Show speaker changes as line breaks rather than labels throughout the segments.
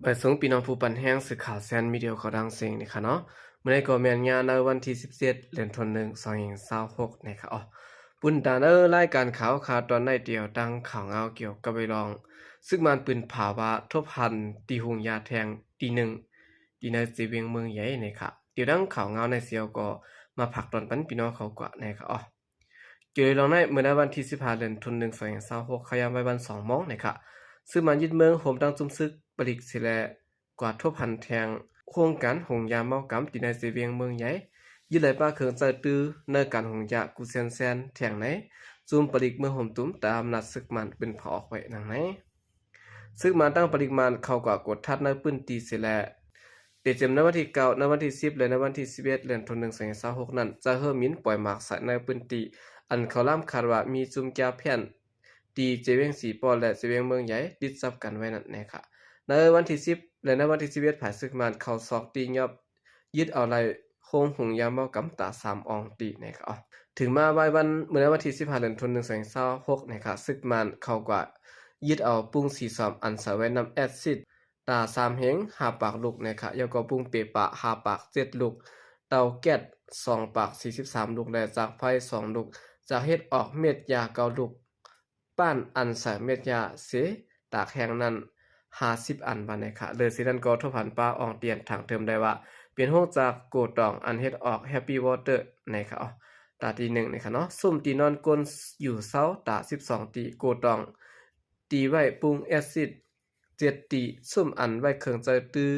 ไปส่งพี่น้องผู้ปันแห้งสื่อข่าวแซนมีเดียเขาดังเสียงนะคะเนาะเมื่อในก็แมนงานในวันที่17เดือนธันวาคม2026นะคะปุ่นตารายการข่าวขาตอนในเดียวดังข่าวเงาเกี่ยวกับไปลองซึ่งมันปืนภาวะทบพันตีหุงยาแทงตีหนึ่งตีในสีเวียงเมืองใหญ่นะคะเดี๋ยวดังข่าวเงาในเสียวก็มาผักตอนปันพี่น้องเขากว่านะคะเกี่ยวลองในเมื่อในวันที่15เดือนธันวาคม2026ขยามไปวัน2 โมงนะคะซึ่งมันยึดเมืองโหมดังจุ่มซึกปริกสิแลกว่าทบพันแทงโครงการหงยาเมากำตีในสีเวียงเมืองใหญ่ยึดไหลป้าเขิงใจตื้อในการหงยากูเซนแซนแทงไหนจุ่มปริกเมืองห่มตุ้มตามนัดซึกมันเป็นผออกไว้นังไหนซึกมันตั้งปริมาณเข้ากว่ากดทัดในปืนตีสิแลเดจำในวันที่9ในวันที่10และในวันที่11เดือนธันวาคม2026นั้นจะเฮิ่มมินปล่อยหมากใส่ในปืนตีอันเขาล่ำคาดว่ามีจุ่มแก้วแผ่นตีเจเวียงสีปอนและเจเวียงเมืองใหญ่ดิดซับกันไว้นั่นนะคะในวันที่10และในวันที่11ผ่านศึกมันเข้าซอกตียอบยึดเอาไหลโค้งหงยามเมากำตา3อองตีนะคะถึงมาวันเมื่อวันที่15เดือนธันวาคม2026นะคะศึกมันเข้ากว่ายึดเอาปุ้งสีซ้อมอันสาไว้นำแอซิดตา3เหง5ปากลูกนะคะแล้วก็ปุ้งเปปะ5ปาก7ลูกเตาแก๊ส2ปาก43ลูกและจากไฟ2ลูกจากเฮ็ดออกเม็ดยา9ลูกป้านอันใส่เม็ดยาเสตากแห้งนั้น50อันบัดนะคะเลยสินั้นก็ทบผันป้าอองเตียนทางเทิมได้ว่าเปลี่ยนห้องจากโกตองอันเฮ็ดออกแฮปปี้วอเตอร์นะคะตาที่1นะคะเนาะซุ่มตีนอนกลนอยู่เซาตา12ตีโกตองตีไว้ปรุงแอซิด7ตีซุ่มอันไว้เครื่องใจตื้อ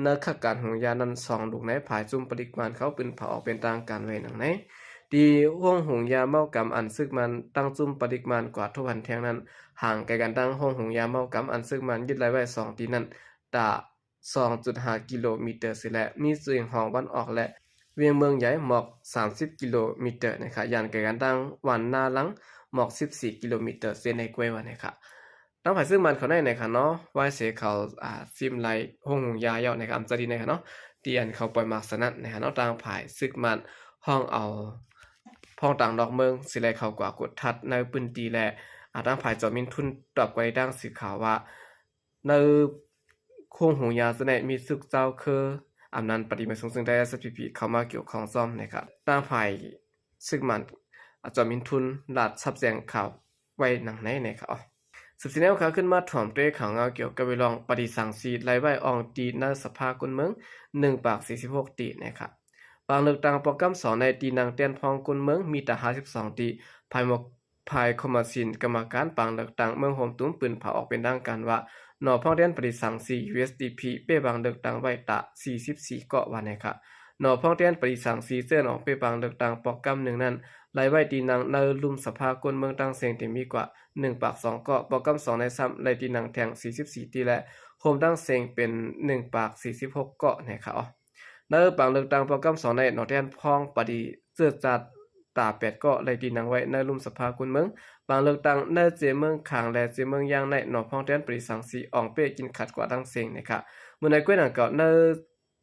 ในขักการของยานั้น2ลูกในภายจุ่มปริมาณเขาเป็นเผาออกเป็นทางการไว้นังไหนดีห้องหงยาเมากำอันซึกมันตั้งจุ่มปริมาณกว่าทุกวันแทงนั้นห่างไกลกันตั้งห้องหงยาเมากำอันซึกมันยึดไว้ไว้2ตีนั้นตา2.5 กิโลเมตรสิและมีเสียงห้องวันออกและเวียงเมืองใหญ่หมอก30กิโลเมตรนะคะย่านไกลกันตั้งวันหน้าหลังหมอก14กิโลเมตรเส้นในกล้วยวันนะคะตั้งภายซึ่งมันเขาได้นะคะเนาะไว้เสียเขาซิมไลห้องหงยาเยาะนะคะอันจะดีนะคะเนาะที่อันเขาปล่อยมากสนั่นนะคะเนาะตั้งภายซึกมันห้องเอาพ้องต่างดอกเมืองสิแลเขากว่ากดทัดในปืนตีแลตั้งภายจอมินทุนตอบไว้ดังสื่อข่าวว่าในโคงหงยาสนมีซึกเจ้าคืออำนันปฏิมาทรงซึ่งได้ SPP เข้ามาเกี่ยวข้องซ่อมนะครับตั้งภายซึ่งมันจอมินทุนหลาดซับแจงข่าวไว้หนังไหนนะครับสืบสิแนวข่าวขึ้นมาถ่อมด้วยข่าวเงาเกี่ยวกับไปลองปฏิสังสีไล่ไว้อองตีในสภากุนเมือง1ปาก46ตีนะครับบางเลือกตั้งโปรแกรม2ในตีนางเตียนพองกุนเมืองมีแต่52ตีภายหมกภายคอมมาซินกรรมการปางเลือกตั้งเมืองโฮมตุ้มปืนเผาออกเป็นดังการว่าหน่อพ่องเรียนปฏิสังสี USDP เป้บางเลือกตั้งไว้ตะ44เกาะวันนะครับหน่อพ่องเรียนปฏิสังสีเสื้อออกเป้บางเลือกตั้งโปรแกรม1นั้นไล่ไว้ตีนางในลุ่มสภากุนเมืองตั้งเสียงที่มีกว่า1ปาก2เกาะโปรแกรม2ใน3ไล่ตีนางแทง44ตีและโฮมตั้งเสียงเป็น1ปาก46เกาะนะครับในปางเลือกตั้งโปรแกรม2ในหน่อเรียนพ่องปฏิเสื้อจัดตา8เกาะไล่ตีนางไว้ในลุ่มสภากุนเมืองบางเลือกตั้งในเจเมืองขางและเจเมืองย่างในหน่อพ่องเรียนปฏิสังสีอองเป้กินขัดกว่าตั้งเสียงนะครับเมื่อในกล้วยหนังเกาะใน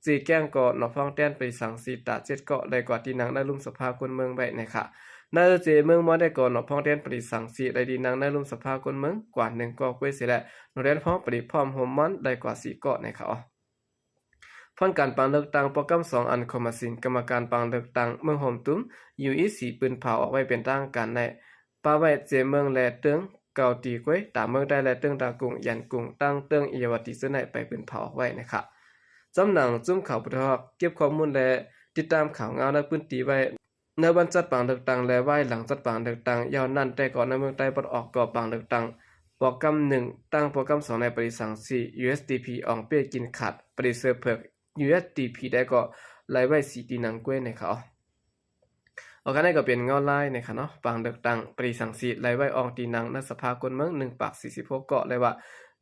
จีแก้งเกาะหน่อพ่องเรียนปฏิสังสีตา7เกาะไล่กว่าตีนางในลุ่มสภากุนเมืองไว้นะครับในเจเมืองมอได้ก่อนหนอพ่องเรียนปฏิสังสีได้ดีนางในลุ่มสภาคนเมืองกว่า1เกาะกล้วยเสียและหนอเรียนพ่องปฏิพร้อมโฮมมันได้กว่า4เกาะนะครับพ้นการปางเลือกตั้งโปรแกรม2อันคอมมาซินกรรมการปางเลือกตั้งเมืองโฮมตุ้ม UEC ปืนเผาออกไว้เป็นทางการในป้าไว้เจเมืองและเตืองเกาตีกล้วยตามเมืองได้และเตืองตากุงยันกุงตั้งเตืองอียวติเสนไปเป็นเผาออกไว้นะครับจำหนังจุ่มข่าวพุทธอกเก็บข้อมูลและติดตามข่าวงานในพื้นที่ไว้ในวันจัดปางเลือกตั้งและไหว้หลังจัดปางเลือกตั้งยาวนั่นแต่ก่อนในเมืองใต้ปลดออกก่อปางเลือกตั้งโปรแกรม1ตั้งโปรแกรม2ในปฏิสังสี USDP อองเป้กินขาดปฏิเสธเผือก USDP ได้ก็ไล่ไว้4ตีนังกล้วยนะครับเอากันได้ก็เป็นเงาลายนะครับเนาะปางเลือกตั้งปฏิสังสีไล่ไว้อองตีนังในสภาคนเมือง1ปาก46เกาะเลยว่า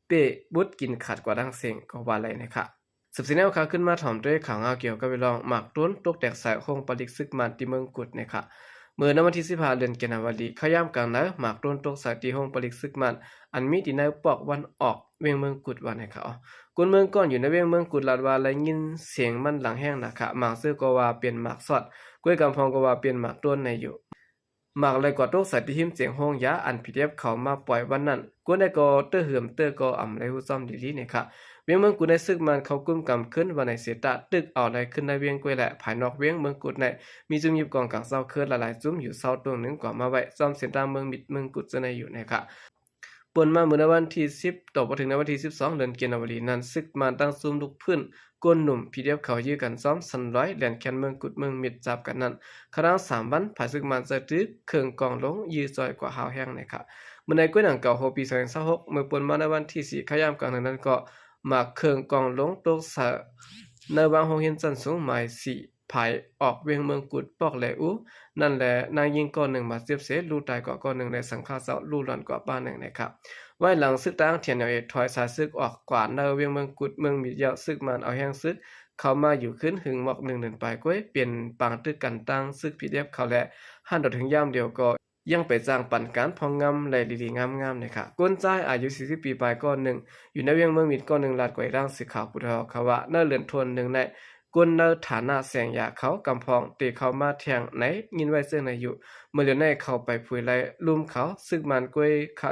เป้บุดกินขาดกว่าดังเสียงก็ว่าอะไรนะครับสืบสิแนวข่าวขึ้นมาถ่อมด้วยข่าวเงาเกี่ยวกับไปลองหมากต้นตกแตกสายคงปลิกซึกมันที่เมืองกุดนะครับเมื่อในวันที่15เดือนกันยายนขย่ำกลางแล้วหมากต้นตกสายที่ห้องปลิกซึกมันอันมีที่ในปอกวันออกเวียงเมืองกุดวันนะครับกุนเมืองก่อนอยู่ในเวียงเมืองกุดลาดว่าและยินเสียงมันหลังแห้งนะคะหมากซื้อก็ว่าเปลี่ยนหมากสอดกล้วยกำพองก็ว่าเปลี่ยนหมากต้นในอยู่หมากเลยกว่าตกสายที่หิมเสียงห้องยาอันพีเดฟเขามาปล่อยวันนั้นกวนได้ก็เตอเหือมเตอก็อ่ำเลยหูซ้อมดีๆนะครับ เวียงเมืองกุดในซึกมันเขากุมกำขึ้นวันในเสียตะตึกเอาได้ขึ้นในเวียงกวยแหละภายนอกเวียงเมืองกุดในมีจุ่มยิบกองกลางเศร้าเคินหลายๆจุ่มอยู่เศร้าตัวหนึ่งกว่ามาไว้ซ่อมเสียตามเมืองมิดเมืองกุดจะในอยู่นะครับปนมาเมื่อในวันที่10ต่อไปถึงในวันที่12เดือนกันยายนนั้นซึกมันตั้งซุ่มลุกพื้นก้นหนุ่มพีเดียบเขายื้อกันซ้อมสันร้อยแหลนแคนเมืองกุดเมืองมิดจับกันนั้นครั้ง3วันภายซึกมันจะตึกเครื่องกองลงยื้อจอยกว่าหาวแห้งนะครับเมื่อในกุ้ยหนังเก่าโฮปี2026เมื่อปนมาในวันที่4ขยามกลางนั้นก็มาเครื่องกองลงตกสะในวางโรงเรียนจันสูงหมาย4ภายออกเวียงเมืองกุดปอกแหลอูนั่นแหละนางยิงก้อนหนึ่งมาเสียบเสลูตายกว่าก้อนหนึ่งในสังฆาเสาลูหลอนกว่าบ้านหนึ่งนะครับไว้หลังซึกตั้งเทียนเอาเอกถอยสายซึกออกกว่าในเวียงเมืองกุดเมืองมีเยาซึกมันเอาแห้งซึกเข้ามาอยู่ขึ้นหึงหมอก1 เดือนไปก้วยเปลี่ยนปางตึกกันตั้งซึกพีเดียบเขาและหันดถึงย่ามเดียวก็ยังไปจ้างปั่นการพองงำและดีๆงามๆนะครับก้นใจอายุ40 ปีปลายก้อนหนึ่งอยู่ในเวียงเมืองมิดก้อนหนึ่งลาดกวยร่างสีขาวปุถะเขาว่าเนื้อเลือนทวนหนึ่งในกวนเนอฐานะแสงยาเขากำพองตีเขามาแทงไหนยินไว้เสื้อในอยู่เมื่อเลือนในเขาไปผุยไล่ลุ่มเขาซึกมันกวยขา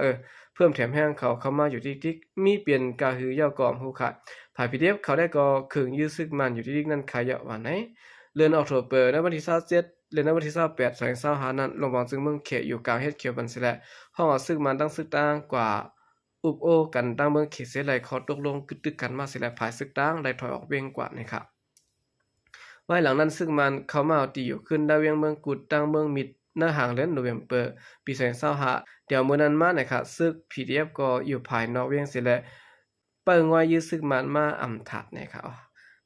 เพิ่มแถมแห้งเขาเข้ามาอยู่ที่มีเปลี่ยนกาหือย่อกอมหูขาดภายพีเดียบเขาได้ก็ขึงยื้อซึกมันอยู่ที่นั่นขายะว่าไหนเดือนออกโทเบอร์ในวันที่27เดือนในวันที่28 2025นั้นลงบางซึ่งเมืองเขตอยู่กลางเฮ็ดเขียวบันสิแลห้องเอาซึกมันตั้งซึกตั้งกว่าอุบโอกันตั้งเมืองเขตเสไหลเขาตกลงกึดตึกกันมาสิแลภายซึกตั้งได้ถอยออกเวียงกว่านะครับไว้หลังนั้นซึ่งมันเขามาเอาตีอยู่ขึ้นดาวเวียงเมืองกุดตั้งเมืองมิดหน้าห่างเล่นโนเวมเบอร์ปี2025เดี๋ยวมื้อนั้นมานะครับซึก PDF ก็อยู่ภายนอกเวียงสิแลเปิ้งว่ายื้อซึกมันมาอำถัดนะครับ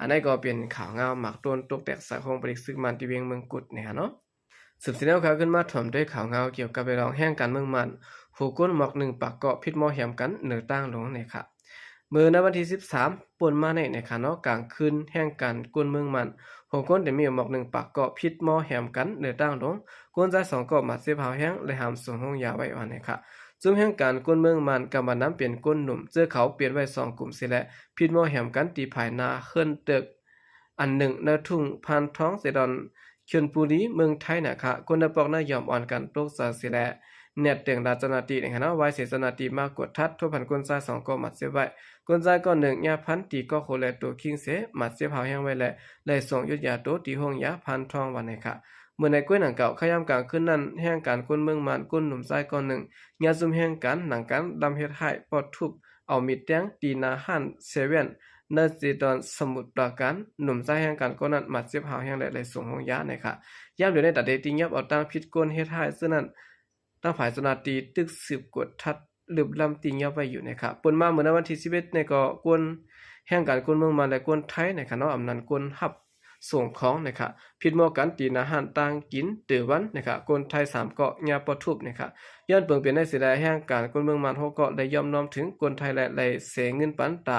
อันนี้ก็เป็นข่าวเงาหมักต้นตกแตกสายของบริซึกมันที่เวียงเมืองกุดนะครับเนาะสืบสินเอาข่าวขึ้นมาถ่อมด้วยข่าวเงาเกี่ยวกับไปลองแห่งการเมืองมันหูก้นหมอก1ปากเกาะพิษหม้อแหมกันเหนือตั้งลงนะครับมื้อในวันที่13ป่นมาในนะครับเนาะกลางคืนแห่งการกวนเมืองมันโหก้นได้มีหมอก1ปากเกาะพิษหม้อแหมกันเหนือตั้งลงก้นใจ2เกาะมาเสียบหาวแห้งและหามส่งห้องยาไว้ว่านะครับซึ่งแห่งการกวนเมืองมันกำบันน้ำเปลี่ยนก้นหนุ่มเจอเขาเปลี่ยนไว้2กลุ่มสิแลพิษหม้อแหมกันตีภายนาเฮิรนตึกอันหนึ่งในทุ่งพันท้องเสดอนเขื่อนปุรีเมืองไทยนะคะคนได้ปอกน่ายอมอ่อนกันตกสาสิแลเน็ตเตียงราชนาตีนะครับเนาะไว้เสสนาตีมากดทัดทั่วพันก้นใจ2ก็มัดเสียไว้ก้นใจก็1ยาพันตีก็โคแลตัวคิงเสมัดเสียบหาวแห้งไว้และเลยส่งยุดยาโตตีห้องยาพันทองวันไหนค่ะเมื่อในก้วยหนังเก่าขยามกลางขึ้นนั้นแห่งการก้นเมืองมันก้นหนุ่มใจก็1ยาซุ่มแห่งการหนังกันดำเฮ็ดให้ปอดทุบเอามีดแดงตีนาหันเซเว่นนาจีดอนสมุทรปราการหนุ่มใจแห่งการก็นั้นมัดเสียบหาวแห้งและเลยส่งห้องยานะคะย่ามเดี๋ยวในตัดเดติงยับเอาตั้งพิษก้นเฮ็ดให้ซึ่งนั้นตั้งฝ่ายสนาตีตึกสืบกดทัดลืบลำติงยับไว้อยู่นะครับปนมาเมื่อในวันที่11ในก็กวนแห่งการกวนเมืองมาและกวนไทยนะครับเนาะอำนันกวนฮับส่งของนะครับผิดหม้อกันตีอาหารต่างกินตื่อวันนะครับกวนไทย3เกาะยาปอทุบนะครับย้อนเปิงเปลี่ยนในเสียดายแห่งการกวนเมืองมัน6เกาะได้ยอมน้อมถึงกวนไทยและไหลเสเงินปันตา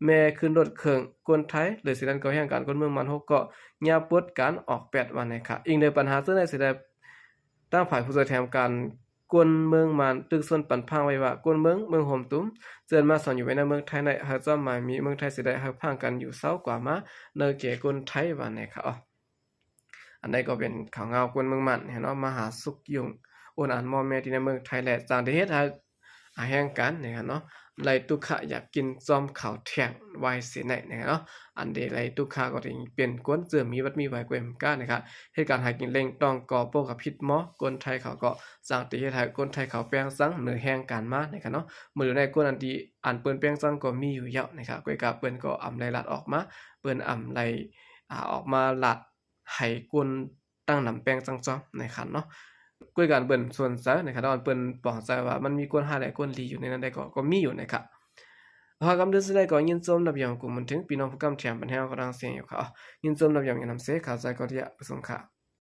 แม่ขึ้นรถเครื่องกวนไทยหรือสิดันก็แห่งการกวนเมืองมัน6เกาะยาปวดการออก8วันนะครับอีกในปัญหาซึ่งในเสียดายตั้งฝ่ายผู้แทนการกวนเมืองมันตึกส่วนปันพังไว้ว่ากวนเมืองโฮมตุ้มเจินมาสอนอยู่ไว้ในเมืองไทยในหาจ้อมหมายมีเมืองไทยสิได้หักพังกันอยู่เศร้ากว่ามาเนเกกวนไทยว่านะครับอันนี้ก็เป็นข่าวเงากวนเมืองมันเห็นเนาะมหาสุขยุงโอนอ่านมอแม่ที่ในเมืองไทยแหละจางได้เฮ็ดให้แห่งกันนะครับเนาะไลตุขะอยากกินจอมข้าวแท่งไว้สิไหนนะครับเนาะอันเดไลตุขะก็ถึงเปลี่ยนกวนเจือมีวัดมีไว้กวยเหมือนกันนะครับเหตุการณ์หากินเล่งต้องก่อโปกับพิษหมอกวนไทยเขาก็สร้างติเฮ็ดให้กวนไทยเขาแปลงซังเหนือแห่งการมานะครับเนาะมื้อในกวนอันที่อันเปิ้นแปลงซังก็มีอยู่เยอะนะครับกวยกะเปิ้นก็อำไลลัดออกมาเปิ้นอำไลออกมาลัดให้กวนตั้งนำแปลงซังจ้อนะครับเนาะกวยการเปิ้นส่วนซะนะครับเปิ้นบอกซะว่ามันมีกวนหาและกวนลีอยู่ในนั้นได้ก็มีอยู่นะครับพากำเดินสิได้ก็ยินจมนับอย่างกูมันถึงพี่น้องผู้กำแถมปัญหาก็ดังเสียงอยู่ค่ะยินจมนับอย่างนำเสข่าวใจก็ที่ประสงค์ค่ะ